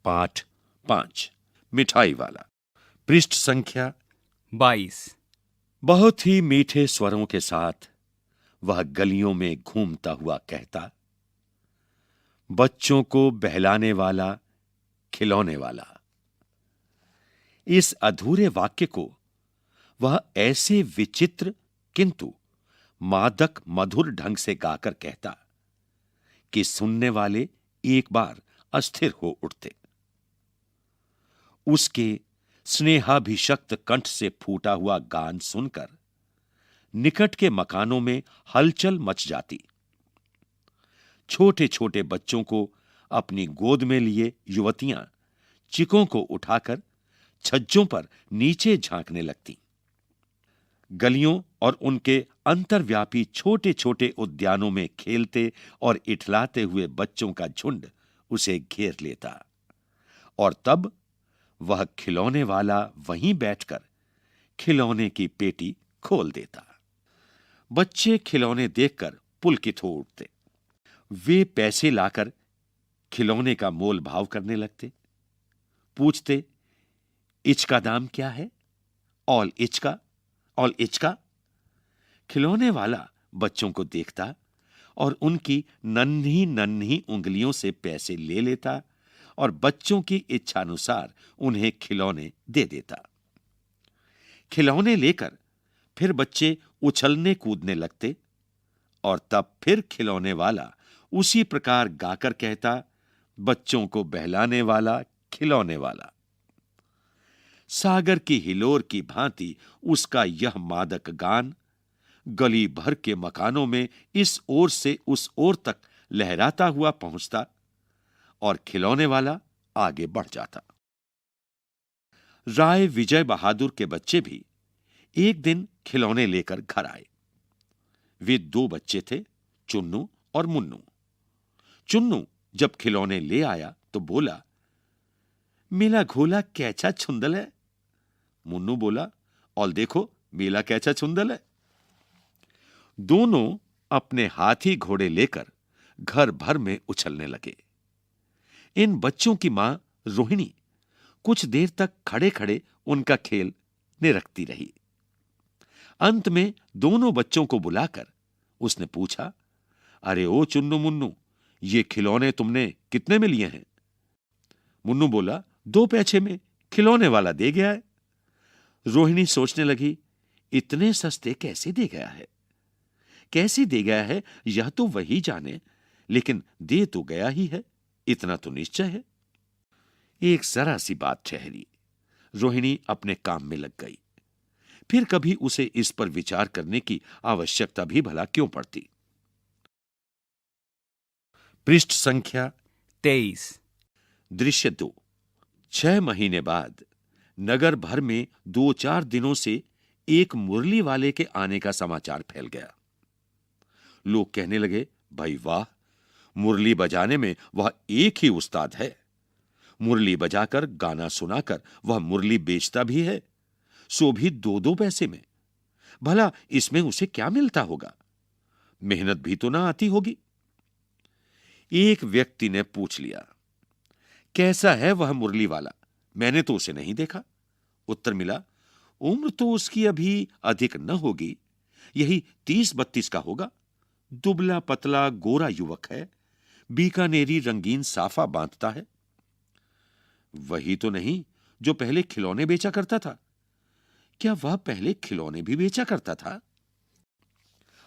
पाठ 5 मिठाई वाला। पृष्ठ संख्या 22। बहुत ही मीठे स्वरों के साथ वह गलियों में घूमता हुआ कहता, बच्चों को बहलाने वाला, खिलौने वाला। इस अधूरे वाक्य को वह ऐसे विचित्र किंतु मादक मधुर ढंग से गाकर कहता कि सुनने वाले एक बार अस्थिर हो उठते। उसके स्नेहाभिषक्त कंठ से फूटा हुआ गान सुनकर निकट के मकानों में हलचल मच जाती। छोटे छोटे बच्चों को अपनी गोद में लिए युवतियां चिकों को उठाकर छज्जों पर नीचे झांकने लगती। गलियों और उनके अंतर्व्यापी छोटे छोटे उद्यानों में खेलते और इठलाते हुए बच्चों का झुंड उसे घेर लेता और तब वह खिलौने वाला वहीं बैठकर खिलौने की पेटी खोल देता। बच्चे खिलौने देखकर पुलकित हो उठते। वे पैसे लाकर खिलौने का मोल भाव करने लगते। पूछते, इचका दाम क्या है? ऑल इचका, ऑल इचका। खिलौने वाला बच्चों को देखता और उनकी नन्ही नन्ही उंगलियों से पैसे ले लेता और बच्चों की इच्छानुसार उन्हें खिलौने दे देता। खिलौने लेकर फिर बच्चे उछलने कूदने लगते और तब फिर खिलौने वाला उसी प्रकार गाकर कहता, बच्चों को बहलाने वाला, खिलौने वाला। सागर की हिलोर की भांति उसका यह मादक गान गली भर के मकानों में इस ओर से उस ओर तक लहराता हुआ पहुंचता और खिलौने वाला आगे बढ़ जाता। राय विजय बहादुर के बच्चे भी एक दिन खिलौने लेकर घर आए। वे 2 बच्चे थे, चुन्नू और मुन्नू। चुन्नू जब खिलौने ले आया तो बोला, मेला घोला कैसा छुंदल है। मुन्नू बोला, और देखो मेला कैसा छुंदल है। दोनों अपने हाथी घोड़े लेकर घर भर में उछलने लगे। इन बच्चों की मां रोहिणी कुछ देर तक खड़े खड़े उनका खेल निरखती रही। अंत में दोनों बच्चों को बुलाकर उसने पूछा, अरे ओ चुन्नू मुन्नू, ये खिलौने तुमने कितने में लिए हैं? मुन्नू बोला, 2 पैसे में, खिलौने वाला दे गया है। रोहिणी सोचने लगी, इतने सस्ते कैसे दे गया है? कैसे दे गया है यह तो वही जाने, लेकिन दे तो गया ही है, इतना तो निश्चय है। एक जरा सी बात ठहरी। रोहिणी अपने काम में लग गई। फिर कभी उसे इस पर विचार करने की आवश्यकता भी भला क्यों पड़ती। पृष्ठ संख्या 23। दृश्य 2। 6 महीने बाद नगर भर में 2-4 दिनों से एक मुरली वाले के आने का समाचार फैल गया। लोग कहने लगे, भाई वाह, मुरली बजाने में वह एक ही उस्ताद है। मुरली बजाकर गाना सुनाकर वह मुरली बेचता भी है, सो भी 2-2 पैसे में। भला इसमें उसे क्या मिलता होगा? मेहनत भी तो ना आती होगी। एक व्यक्ति ने पूछ लिया, कैसा है वह मुरली वाला? मैंने तो उसे नहीं देखा। उत्तर मिला, उम्र तो उसकी अभी अधिक न होगी, यही 30-32 का होगा। दुबला पतला गोरा युवक है, बीकानेरी रंगीन साफा बांधता है। वही तो नहीं जो पहले खिलौने बेचा करता था? क्या वह पहले खिलौने भी बेचा करता था?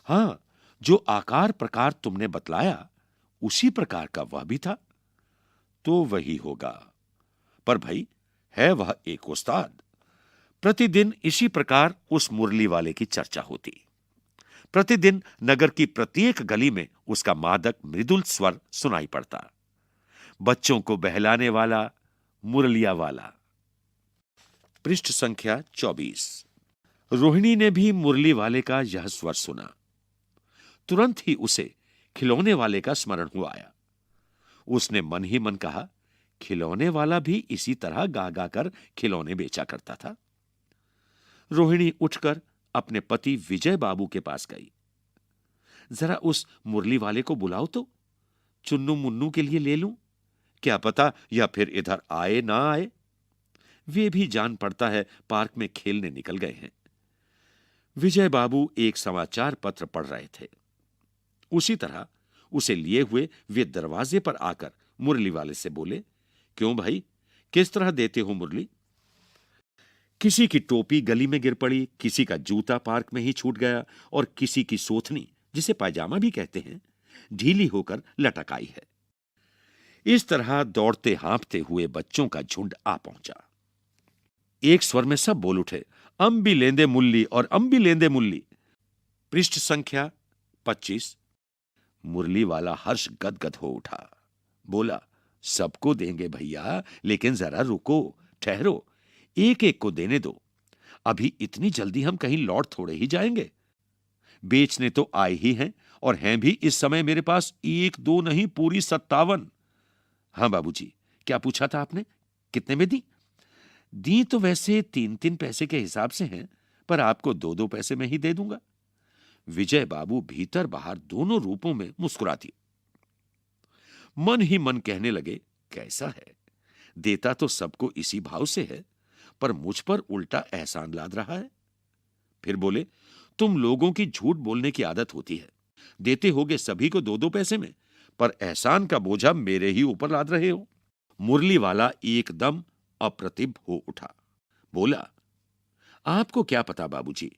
हां, जो आकार प्रकार तुमने बतलाया उसी प्रकार का वह भी था। तो वही होगा। पर भाई, है वह एक उस्ताद। प्रतिदिन इसी प्रकार उस मुरली वाले की चर्चा होती। प्रतिदिन नगर की प्रत्येक गली में उसका मादक मृदुल स्वर सुनाई पड़ता। बच्चों को बहलाने वाला, मुरलिया वाला। पृष्ठ संख्या 24। रोहिणी ने भी मुरली वाले का यह स्वर सुना। तुरंत ही उसे खिलौने वाले का स्मरण हुआ आया। उसने मन ही मन कहा, खिलौने वाला भी इसी तरह गा गा कर खिलौने बेचा करता था। रोहिणी उठकर अपने पति विजय बाबू के पास गई। जरा उस मुरली वाले को बुलाओ तो, चुन्नू मुन्नू के लिए ले लूं, क्या पता या फिर इधर आए ना आए। वे भी जान पड़ता है पार्क में खेलने निकल गए हैं। विजय बाबू एक समाचार पत्र पढ़ रहे थे। उसी तरह उसे लिए हुए वे दरवाजे पर आकर मुरली वाले से बोले, क्यों भाई, किस तरह देते हो मुरली? किसी की टोपी गली में गिर पड़ी, किसी का जूता पार्क में ही छूट गया और किसी की सोथनी, जिसे पायजामा भी कहते हैं, ढीली होकर लटक आई है। इस तरह दौड़ते हाँफते हुए बच्चों का झुंड आ पहुंचा। एक स्वर में सब बोल उठे, अम्बी लेंदे मुल्ली और अम्बी लेंदे मुल्ली। पृष्ठ संख्या 25। मुरली वाला हर्ष गदगद हो उठा। बोला, सबको देंगे भैया, लेकिन जरा रुको, ठहरो, एक एक को देने दो। अभी इतनी जल्दी हम कहीं लौट थोड़े ही जाएंगे। बेचने तो आए ही हैं, और हैं भी इस समय मेरे पास 1 2 नहीं, पूरी 57। हां बाबूजी, क्या पूछा था आपने? कितने में दी? दी तो वैसे 3-3 पैसे के हिसाब से हैं, पर आपको 2-2 पैसे में ही दे दूंगा। विजय बाबू भीतर बाहर दोनों रूपों में मुस्कुरा दिए। मन ही मन कहने लगे, कैसा है, देता तो सबको इसी भाव से है, पर मुझ पर उल्टा एहसान लाद रहा है। फिर बोले, तुम लोगों की झूठ बोलने की आदत होती है। देते होगे सभी को 2-2 पैसे में, पर एहसान का बोझा मेरे ही ऊपर लाद रहे हो। मुरली वाला एकदम अप्रतिभ हो उठा। बोला, आपको क्या पता बाबूजी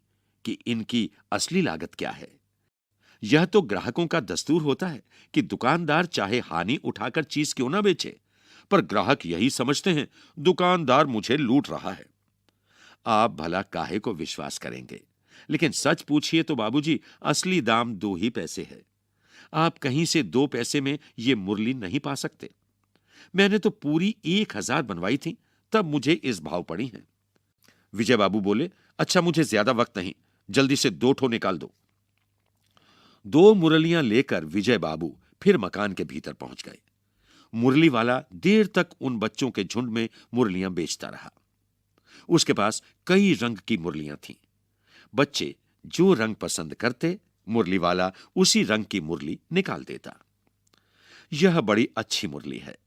कि इनकी असली लागत क्या है? यह तो ग्राहकों का दस्तूर होता है कि दुकानदार चाहे हानि उठाकर चीज क्यों ना बेचे, पर ग्राहक यही समझते हैं दुकानदार मुझे लूट रहा है। आप भला काहे को विश्वास करेंगे, लेकिन सच पूछिए तो बाबूजी, असली दाम 2 ही पैसे है। आप कहीं से 2 पैसे में ये मुरली नहीं पा सकते। मैंने तो पूरी 1000 बनवाई थी, तब मुझे इस भाव पड़ी है। विजय बाबू बोले, अच्छा मुझे ज्यादा वक्त नहीं, जल्दी से 2 ठो निकाल दो। 2 मुरलियां लेकर विजय बाबू फिर मकान के भीतर पहुंच गए। मुरली वाला देर तक उन बच्चों के झुंड में मुरलियां बेचता रहा। उसके पास कई रंग की मुरलियां थीं। बच्चे जो रंग पसंद करते, मुरली वाला उसी रंग की मुरली निकाल देता। यह बड़ी अच्छी मुरली है,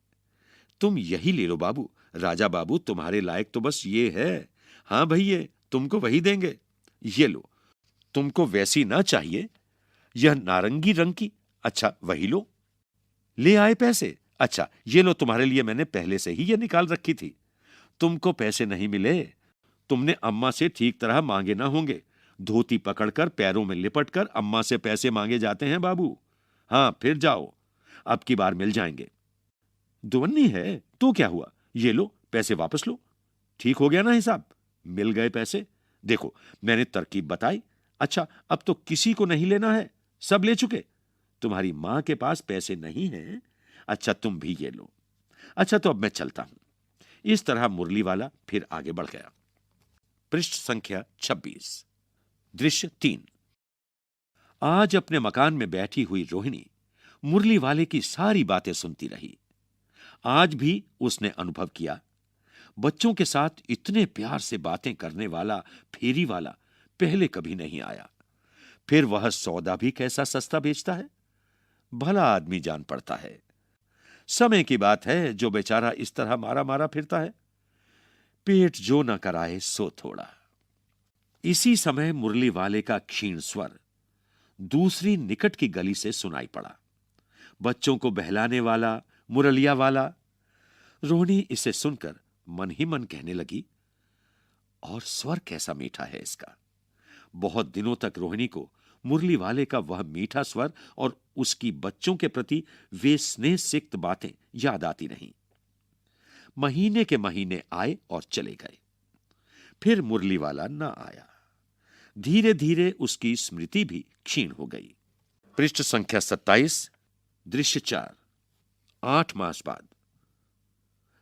तुम यही ले लो बाबू। राजा बाबू तुम्हारे लायक तो बस ये है। हां भैया, तुमको वही देंगे। ये लो। तुमको वैसी ना चाहिए? यह नारंगी रंग की, अच्छा वही लो। ले आए पैसे? अच्छा ये लो, तुम्हारे लिए मैंने पहले से ही ये निकाल रखी थी। तुमको पैसे नहीं मिले? तुमने अम्मा से ठीक तरह मांगे ना होंगे। धोती पकड़कर पैरों में लिपटकर अम्मा से पैसे मांगे जाते हैं बाबू। हां फिर जाओ, अब की बार मिल जाएंगे। दुवन्नी है तो क्या हुआ, ये लो पैसे वापस लो। ठीक हो गया ना हिसाब? मिल गए पैसे। देखो मैंने तरकीब बताई। अच्छा अब तो किसी को नहीं लेना है, सब ले चुके। तुम्हारी मां के पास पैसे नहीं हैं। अच्छा तुम भी ये लो। अच्छा तो अब मैं चलता हूं। इस तरह मुरली वाला फिर आगे बढ़ गया। पृष्ठ संख्या 26। दृश्य 3। आज अपने मकान में बैठी हुई रोहिणी मुरली वाले की सारी बातें सुनती रही। आज भी उसने अनुभव किया, बच्चों के साथ इतने प्यार से बातें करने वाला फेरी वाला पहले कभी नहीं आया। फिर वह सौदा भी कैसा सस्ता बेचता है, भला आदमी जान पड़ता है। समय की बात है जो बेचारा इस तरह मारा मारा फिरता है। पेट जो न कराए सो थोड़ा। इसी समय मुरली वाले का क्षीण स्वर दूसरी निकट की गली से सुनाई पड़ा। बच्चों को बहलाने वाला मुरलिया वाला। रोहिणी इसे सुनकर मन ही मन कहने लगी, और स्वर कैसा मीठा है इसका। बहुत दिनों तक रोहिणी को मुरली वाले का वह मीठा स्वर और उसकी बच्चों के प्रति वे स्नेह सिक्त बातें याद आती रहीं। महीने के महीने आए और चले गए, फिर मुरली वाला न आया। धीरे धीरे उसकी स्मृति भी क्षीण हो गई। पृष्ठ संख्या 27। दृश्य 4। 8 मास बाद।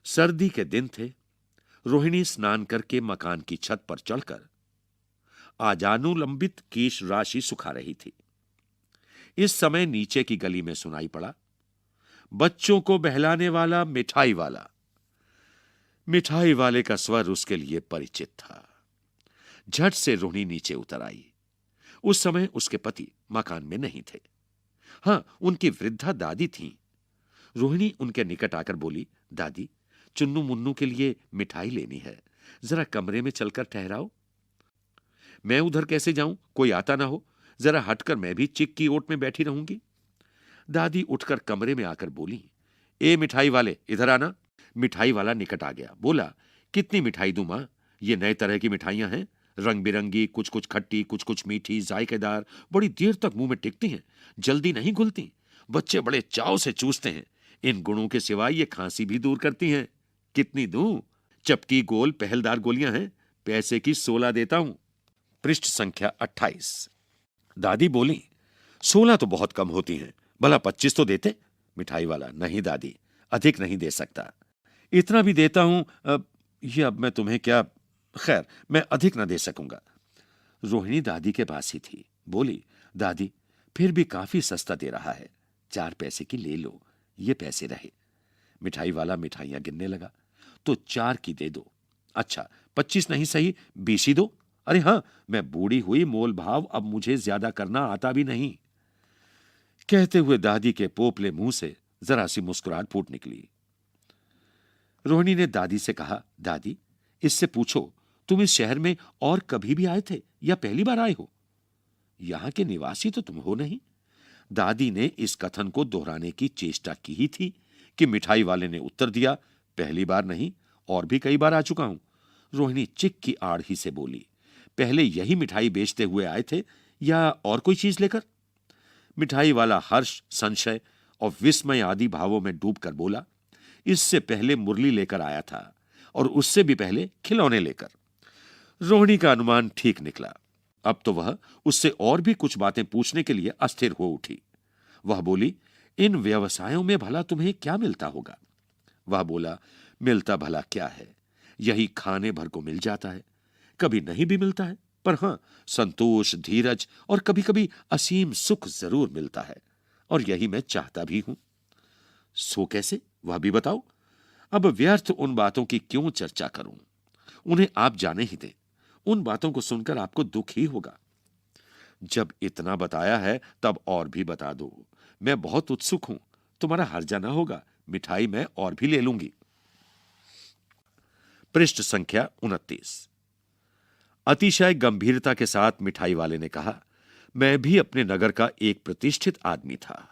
सर्दी के दिन थे। रोहिणी स्नान करके मकान की छत पर चढ़कर आजानुलंबित केश राशि सुखा रही थी। इस समय नीचे की गली में सुनाई पड़ा, बच्चों को बहलाने वाला मिठाई वाला। मिठाई वाले का स्वर उसके लिए परिचित था। झट से रोहिणी नीचे उतर आई। उस समय उसके पति मकान में नहीं थे। हां, उनकी वृद्धा दादी थीं। रोहिणी उनके निकट आकर बोली, दादी, चुन्नू मुन्नू के लिए मिठाई लेनी है, जरा कमरे में चलकर ठहराओ। मैं उधर कैसे जाऊं, कोई आता ना हो, जरा हटकर मैं भी चिक की ओट में बैठी रहूंगी। दादी उठकर कमरे में आकर बोली, ए मिठाई वाले, इधर आना। मिठाई वाला निकट आ गया, बोला, कितनी मिठाई दूं मां, ये नए तरह की मिठाइयां हैं, रंग बिरंगी, कुछ कुछ खट्टी, कुछ कुछ मीठी, जायकेदार, बड़ी देर तक मुंह में टिकती हैं, जल्दी नहीं घुलती, बच्चे बड़े चाव से चूसते हैं, इन गुणों के सिवाय ये खांसी भी दूर करती हैं। कितनी दूं? चपटी गोल पहलदार गोलियां हैं, पैसे की 16 देता हूं। पृष्ठ संख्या 28। दादी बोली, 16 तो बहुत कम होती हैं, भला 25 तो देते। मिठाई वाला, नहीं दादी, अधिक नहीं दे सकता, इतना भी देता हूं, ये अब मैं तुम्हें क्या, खैर मैं अधिक ना दे सकूंगा। रोहिणी दादी के पास ही थी, बोली, दादी फिर भी काफी सस्ता दे रहा है, 4 पैसे की ले लो, ये पैसे रहे। मिठाई वाला मिठाइयां गिनने लगा, तो 4 की दे दो। अच्छा 25 नहीं सही, 20 ही दो। अरे हां, मैं बूढ़ी हुई, मोल भाव अब मुझे ज्यादा करना आता भी नहीं। कहते हुए दादी के पोपले मुंह से जरा सी मुस्कुराहट फूट निकली। रोहिणी ने दादी से कहा, दादी इससे पूछो, तुम इस शहर में और कभी भी आए थे या पहली बार आए हो? यहां के निवासी तो तुम हो नहीं। दादी ने इस कथन को दोहराने की चेष्टा की ही थी कि मिठाई वाले ने उत्तर दिया, पहली बार नहीं, और भी कई बार आ चुका हूं। रोहिणी चिक की आड़ ही से बोली, पहले यही मिठाई बेचते हुए आए थे या और कोई चीज लेकर? मिठाई वाला हर्ष, संशय और विस्मय आदि भावों में डूबकर बोला, इससे पहले मुरली लेकर आया था, और उससे भी पहले खिलौने लेकर। रोहिणी का अनुमान ठीक निकला। अब तो वह उससे और भी कुछ बातें पूछने के लिए अस्थिर हो उठी। वह बोली, इन व्यवसायों में भला तुम्हें क्या मिलता होगा? वह बोला, मिलता भला क्या है, यही खाने भर को मिल जाता है, कभी नहीं भी मिलता है, पर हां, संतोष, धीरज और कभी कभी असीम सुख जरूर मिलता है, और यही मैं चाहता भी हूं। सो कैसे, वह भी बताओ। अब व्यर्थ उन बातों की क्यों चर्चा करूं, उन्हें आप जाने ही दें, उन बातों को सुनकर आपको दुख ही होगा। जब इतना बताया है तब और भी बता दो, मैं बहुत उत्सुक हूं, तुम्हारा हर्जा ना होगा, मिठाई मैं और भी ले लूंगी। पृष्ठ संख्या 29। अतिशय गंभीरता के साथ मिठाई वाले ने कहा, मैं भी अपने नगर का एक प्रतिष्ठित आदमी था,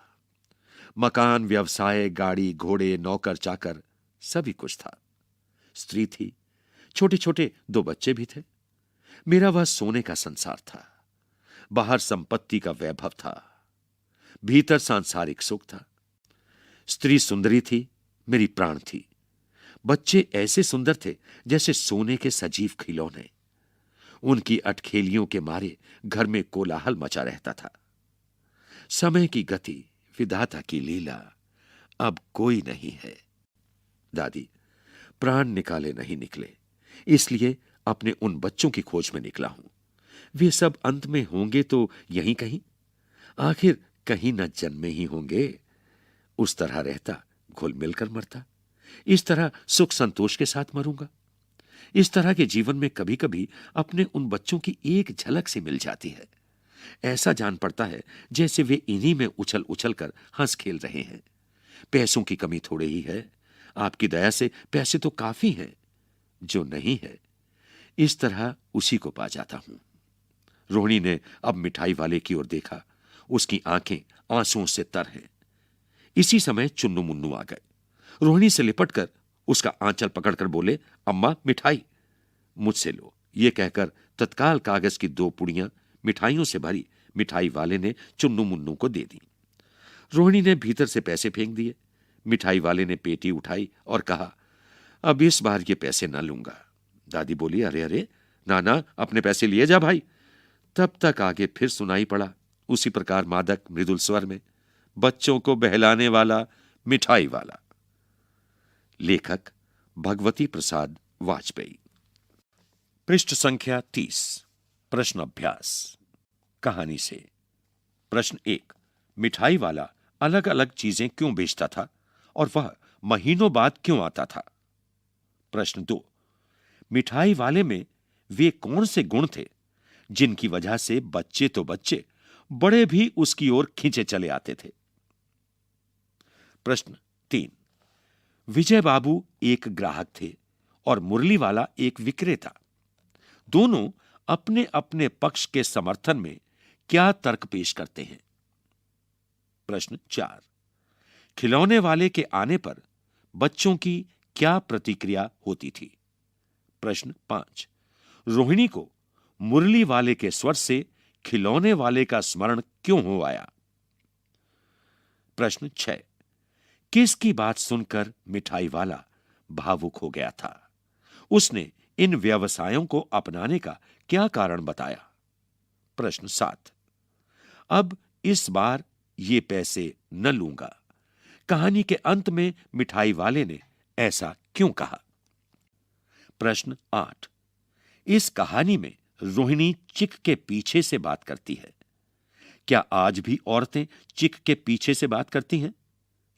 मकान, व्यवसाय, गाड़ी, घोड़े, नौकर चाकर सभी कुछ था, स्त्री थी, छोटे छोटे 2 बच्चे भी थे। मेरा वह सोने का संसार था, बाहर संपत्ति का वैभव था, भीतर सांसारिक सुख था। स्त्री सुंदरी थी, मेरी प्राण थी, बच्चे ऐसे सुंदर थे जैसे सोने के सजीव खिलौने। उनकी अटखेलियों के मारे घर में कोलाहल मचा रहता था। समय की गति, विधाता की लीला, अब कोई नहीं है। दादी, प्राण निकाले नहीं निकले, इसलिए अपने उन बच्चों की खोज में निकला हूं। वे सब अंत में होंगे तो यहीं कहीं, आखिर कहीं न जन्मे ही होंगे। उस तरह रहता, घुल मिलकर मरता, इस तरह सुख संतोष के साथ मरूंगा। इस तरह के जीवन में कभी कभी अपने उन बच्चों की एक झलक सी मिल जाती है, ऐसा जान पड़ता है जैसे वे इन्हीं में उछल उछल कर हंस खेल रहे हैं। पैसों की कमी थोड़े ही है, आपकी दया से पैसे तो काफी हैं, जो नहीं है इस तरह उसी को पा जाता हूं। रोहिणी ने अब मिठाई वाले की ओर देखा, उसकी आंखें आंसुओं से तर हैं। इसी समय चुन्नू मुन्नू आ गए, रोहिणी से लिपटकर उसका आंचल पकड़कर बोले, अम्मा मिठाई। मुझसे लो, यह कहकर तत्काल कागज की 2 पुड़ियां मिठाइयों से भरी मिठाई वाले ने चुन्नू मुन्नू को दे दी। रोहिणी ने भीतर से पैसे फेंक दिए। मिठाई वाले ने पेटी उठाई और कहा, अब इस बार ये पैसे ना लूंगा। दादी बोली, अरे अरे, नाना अपने पैसे लिए जा भाई। तब तक आगे फिर सुनाई पड़ा उसी प्रकार मादक मृदुल स्वर में, बच्चों को बहलाने वाला मिठाई वाला। लेखक भगवती प्रसाद वाजपेयी। पृष्ठ संख्या 30। प्रश्न अभ्यास। कहानी से। प्रश्न 1, मिठाई वाला अलग अलग चीजें क्यों बेचता था और वह महीनों बाद क्यों आता था? प्रश्न 2, मिठाई वाले में वे कौन से गुण थे जिनकी वजह से बच्चे तो बच्चे, बड़े भी उसकी ओर खींचे चले आते थे? प्रश्न 3. विजय बाबू एक ग्राहक थे और मुरली वाला एक विक्रेता। दोनों अपने अपने पक्ष के समर्थन में क्या तर्क पेश करते हैं? प्रश्न 4. खिलौने वाले के आने पर बच्चों की क्या प्रतिक्रिया होती थी? प्रश्न 5. रोहिणी को मुरली वाले के स्वर से खिलौने वाले का स्मरण क्यों हो आया? प्रश्न 6. किसकी बात सुनकर मिठाई वाला भावुक हो गया था? उसने इन व्यवसायों को अपनाने का क्या कारण बताया? प्रश्न 7. अब इस बार ये पैसे न लूंगा। कहानी के अंत में मिठाई वाले ने ऐसा क्यों कहा? प्रश्न 8. इस कहानी में रोहिणी चिक के पीछे से बात करती है। क्या आज भी औरतें चिक के पीछे से बात करती हैं?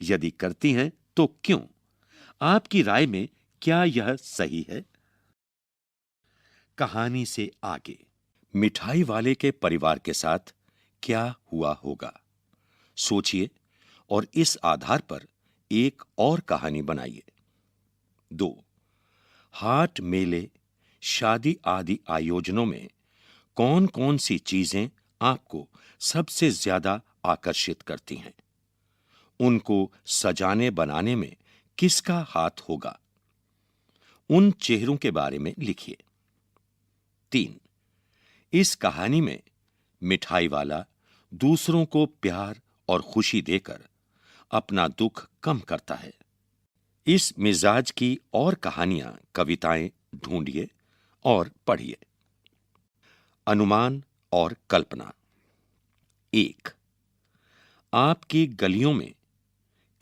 यदि करती हैं तो क्यों? आपकी राय में क्या यह सही है? कहानी से आगे मिठाई वाले के परिवार के साथ क्या हुआ होगा? सोचिए और इस आधार पर एक और कहानी बनाइए। 2. हाट, मेले, शादी आदि आयोजनों में कौन कौन सी चीजें आपको सबसे ज्यादा आकर्षित करती हैं? उनको सजाने बनाने में किसका हाथ होगा? उन चेहरों के बारे में लिखिए। 3. इस कहानी में मिठाई वाला दूसरों को प्यार और खुशी देकर अपना दुख कम करता है। इस मिजाज की और कहानियां, कविताएं ढूंढिए और पढ़िए। अनुमान और कल्पना। 1. आपकी गलियों में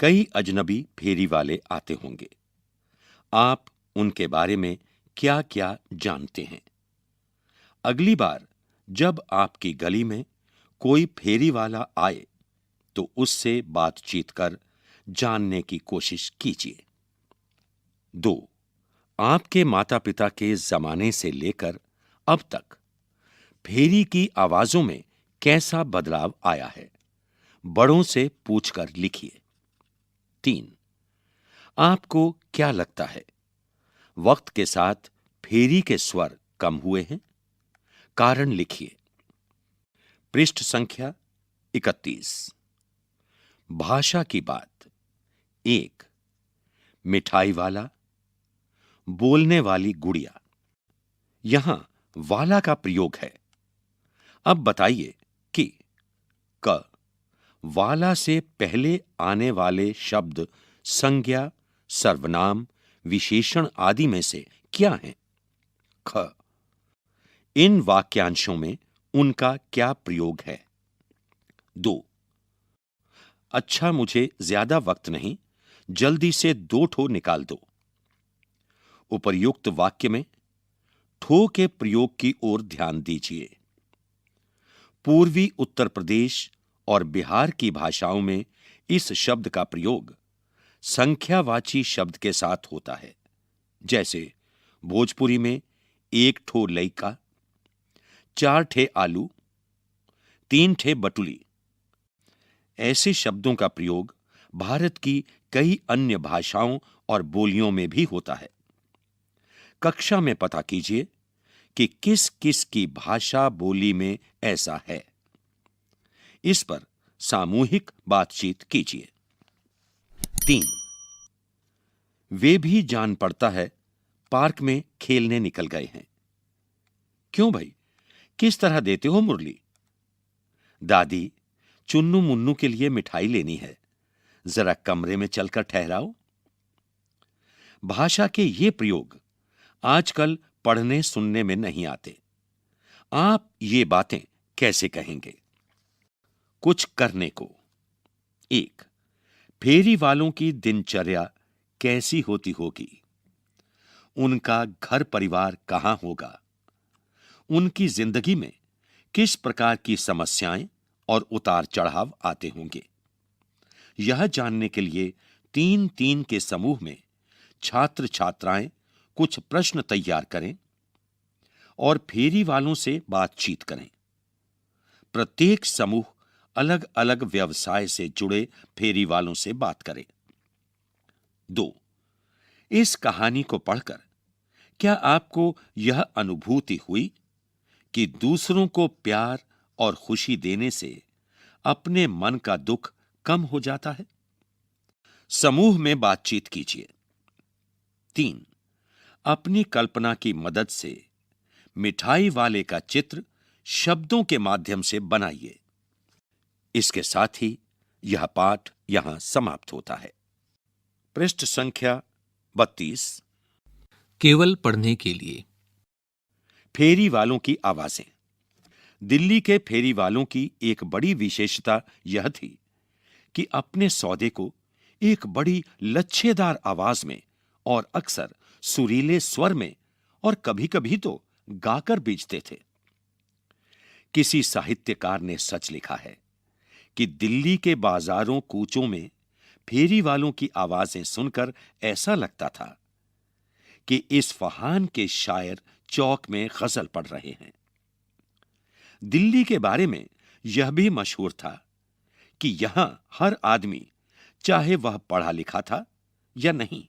कई अजनबी फेरी वाले आते होंगे। आप उनके बारे में क्या क्या जानते हैं? अगली बार जब आपकी गली में कोई फेरी वाला आए तो उससे बातचीत कर जानने की कोशिश कीजिए। 2. आपके माता पिता के जमाने से लेकर अब तक फेरी की आवाजों में कैसा बदलाव आया है? बड़ों से पूछकर लिखिए। 3. आपको क्या लगता है, वक्त के साथ फेरी के स्वर कम हुए हैं? कारण लिखिए। पृष्ठ संख्या 31। भाषा की बात। 1. मिठाई वाला, बोलने वाली गुड़िया। यहां वाला का प्रयोग है। अब बताइए कि क वाला से पहले आने वाले शब्द संज्ञा, सर्वनाम, विशेषण आदि में से क्या हैं? ख इन वाक्यांशों में उनका क्या प्रयोग है? 2. अच्छा, मुझे ज्यादा वक्त नहीं, जल्दी से 2 ठो निकाल दो। उपर्युक्त वाक्य में ठो के प्रयोग की ओर ध्यान दीजिए। पूर्वी उत्तर प्रदेश और बिहार की भाषाओं में इस शब्द का प्रयोग संख्यावाची शब्द के साथ होता है, जैसे भोजपुरी में 1 ठो लइका, 4 ठे आलू, 3 ठे बटुली। ऐसे शब्दों का प्रयोग भारत की कई अन्य भाषाओं और बोलियों में भी होता है। कक्षा में पता कीजिए कि किस किस की भाषा बोली में ऐसा है। इस पर सामूहिक बातचीत कीजिए। 3. वे भी जान पड़ता है पार्क में खेलने निकल गए हैं। क्यों भाई, किस तरह देते हो मुरली? दादी, चुन्नू मुन्नू के लिए मिठाई लेनी है, जरा कमरे में चलकर ठहराओ। भाषा के ये प्रयोग आजकल पढ़ने सुनने में नहीं आते। आप ये बातें कैसे कहेंगे? कुछ करने को। 1. फेरी वालों की दिनचर्या कैसी होती होगी? उनका घर परिवार कहां होगा? उनकी जिंदगी में किस प्रकार की समस्याएं और उतार चढ़ाव आते होंगे? यह जानने के लिए 3-3 के समूह में छात्र छात्राएं कुछ प्रश्न तैयार करें और फेरी वालों से बातचीत करें। प्रत्येक समूह अलग अलग व्यवसाय से जुड़े फेरी वालों से बात करें। 2. इस कहानी को पढ़कर क्या आपको यह अनुभूति हुई कि दूसरों को प्यार और खुशी देने से अपने मन का दुख कम हो जाता है? समूह में बातचीत कीजिए। 3. अपनी कल्पना की मदद से मिठाई वाले का चित्र शब्दों के माध्यम से बनाइए। इसके साथ ही यह पाठ यहां समाप्त होता है। पृष्ठ संख्या 32। केवल पढ़ने के लिए। फेरी वालों की आवाजें। दिल्ली के फेरी वालों की एक बड़ी विशेषता यह थी कि अपने सौदे को एक बड़ी लच्छेदार आवाज में और अक्सर सुरीले स्वर में और कभी-कभी तो गाकर बेचते थे। किसी साहित्यकार ने सच लिखा है कि दिल्ली के बाजारों कूचों में फेरी वालों की आवाजें सुनकर ऐसा लगता था कि इस फहान के शायर चौक में गजल पढ़ रहे हैं। दिल्ली के बारे में यह भी मशहूर था कि यहां हर आदमी, चाहे वह पढ़ा लिखा था या नहीं,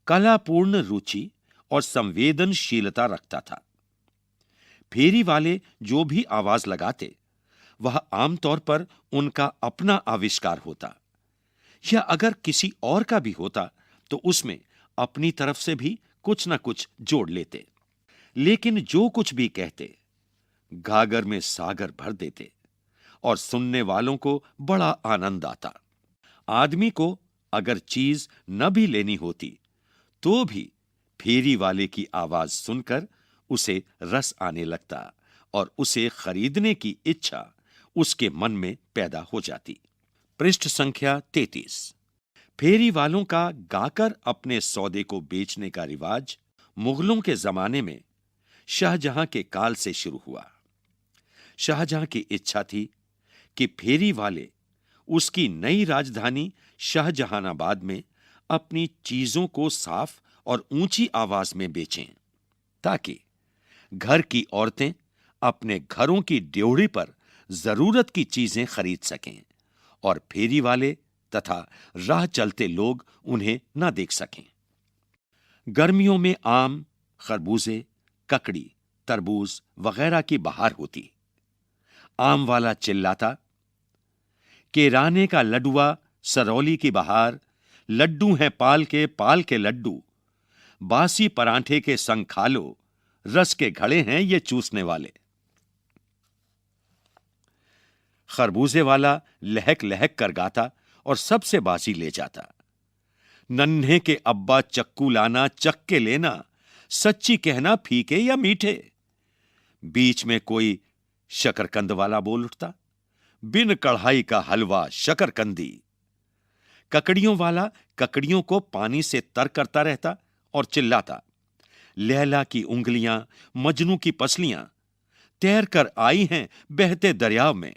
कलापूर्ण रुचि और संवेदनशीलता रखता था। फेरी वाले जो भी आवाज लगाते वह आमतौर पर उनका अपना आविष्कार होता, या अगर किसी और का भी होता तो उसमें अपनी तरफ से भी कुछ ना कुछ जोड़ लेते। लेकिन जो कुछ भी कहते गागर में सागर भर देते और सुनने वालों को बड़ा आनंद आता। आदमी को अगर चीज न भी लेनी होती तो भी फेरी वाले की आवाज सुनकर उसे रस आने लगता और उसे खरीदने की इच्छा उसके मन में पैदा हो जाती। पृष्ठ संख्या 33। फेरी वालों का गाकर अपने सौदे को बेचने का रिवाज मुगलों के जमाने में शाहजहां के काल से शुरू हुआ। शाहजहां की इच्छा थी कि फेरी वाले उसकी नई राजधानी शाहजहानाबाद में अपनी चीजों को साफ और ऊंची आवाज में बेचें, ताकि घर की औरतें अपने घरों की ड्योढ़ी पर जरूरत की चीजें खरीद सकें और फेरी वाले तथा राह चलते लोग उन्हें न देख सकें। गर्मियों में आम, खरबूजे, ककड़ी, तरबूज वगैरह की बहार होती। आम वाला चिल्लाता, केराने का लडुआ सरौली की बहार, लड्डू हैं पाल के लड्डू, बासी परांठे के संग खा लो, रस के घड़े हैं ये चूसने वाले। खरबूजे वाला लहक लहक कर गाता और सबसे बासी ले जाता। नन्हे के अब्बा चक्कू लाना, चक्के लेना, सच्ची कहना फीके या मीठे। बीच में कोई शकरकंद वाला बोल उठता, बिन कढ़ाई का हलवा शकरकंदी। ककड़ियों वाला ककड़ियों को पानी से तर करता रहता और चिल्लाता, लैला की उंगलियां, मजनू की पसलियां तैर कर आई हैं बहते दरिया में।